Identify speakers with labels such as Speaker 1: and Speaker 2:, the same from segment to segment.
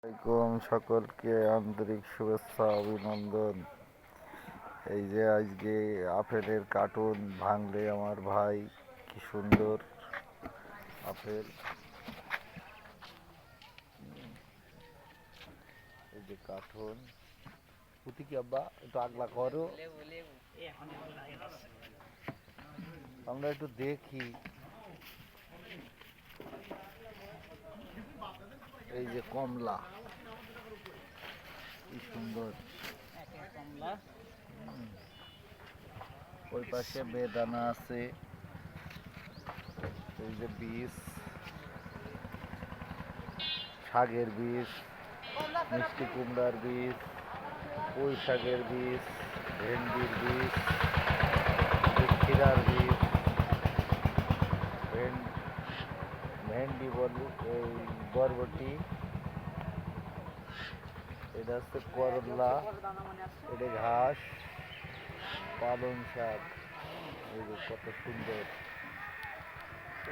Speaker 1: আসসালামাইকুম, সকলকে আন্তরিক শুভেচ্ছা অভিনন্দন। এই যে আজকে আপেলের কার্টুন ভাঙলে আমার ভাই, কি সুন্দর আপেল। এই যে কার্টুন পুঁতি কি আব্বা একটু আগলা করো, আমরা একটু দেখি। এই যে কমলা, কি সুন্দর। ওই পাশে বেদানা আছে। এই যে বীজ, শাকের বীজ, মিষ্টি কুমড়ার বীজ, পুঁই শাকের বীজ, ভেন্ডির বীজ, ক্ষীরার বীজ, ভেন্ডি বলি, এই বরবটি, এটা হচ্ছে করলা, এটা ঘাস, পালং শাক। এই যে কত সুন্দর।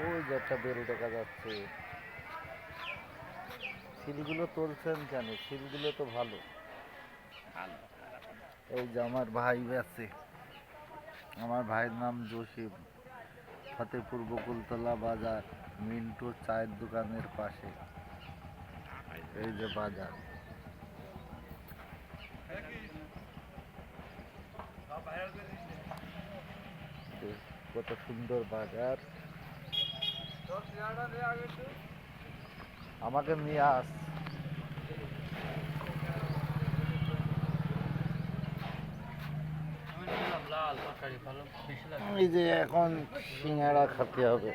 Speaker 1: ওই যে একটা বেল দেখা যাচ্ছে। শিলগুলো তুলছেন কেন? শিলগুলো তো ভালো। এই যে আমার ভাই আছে, আমার ভাইয়ের নাম জসিম, ফতেপুর বকুলতলা বাজার, মিন্টু চায়ের দোকানের পাশে। এই যে বাজার, কত সুন্দর বাজার। আমাকে নিয়ে আস। এই যে এখন সিঙ্গাড়া খেতে হবে।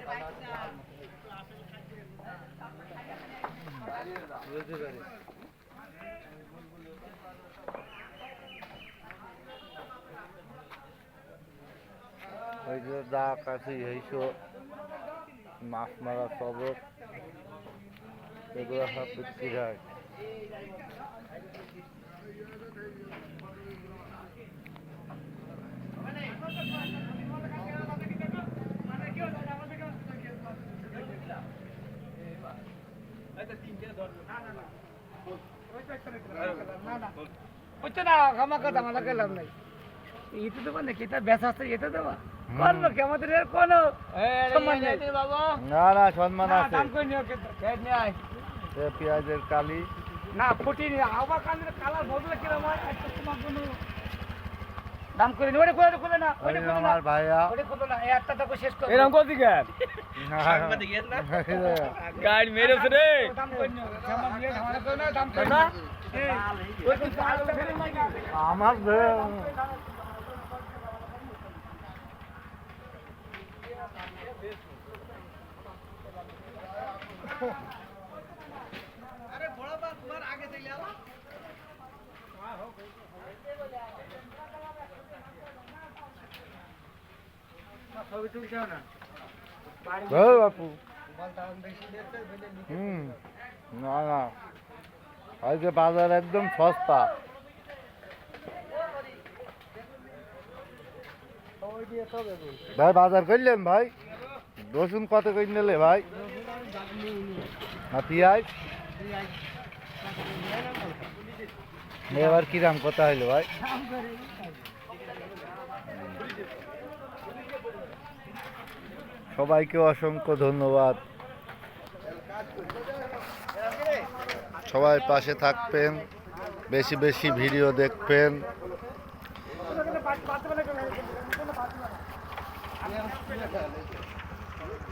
Speaker 1: ওই যে দা কাছে এইসব মাছ মারা সবক, এগুলো সব বিক্রি হয়।
Speaker 2: না আমাকে দামালা লাভ নাই। এটা দেবো নাকি? এটা বেচা আছে, এটা দেবো করবো কি? আমাদের এর কোনো সম্মান নেই।
Speaker 1: না না, সম্মান আছে।
Speaker 2: দাম করে নিও,
Speaker 1: পেঁয়াজের কালি
Speaker 2: না ফুটিনি আবার কালার বদলে কিরম হয়। একটা তোমার কোনো দাম করে নি। ওটা করে না, ওটা করে না
Speaker 1: আমার ভাইয়া।
Speaker 2: ওটা কত না, এই একটা টাকা শেষ করো।
Speaker 3: এরকম করছি কেন? গাড়ি মেরেছে রে।
Speaker 2: দাম করে নিও, সামান দিয়ে ঝামেলা করে না, দাম করে না। ওই কিন্তু আলু ফেলে নাই না।
Speaker 1: আমার
Speaker 2: আরে বড় বাপ তোমার আগে চলে আলো। ছবি তুলছো না
Speaker 1: বাপু। না না, আজকে বাজার একদম সস্তা। ভাই বাজার করলেন ভাই? রসুন কত করে নিলে ভাই? না পেঁয়াজ এবার কিরাম কথা হইলো ভাই? সবাইকে অসংখ্য ধন্যবাদ। সবাই পাশে থাকবেন, বেশি বেশি ভিডিও দেখবেন।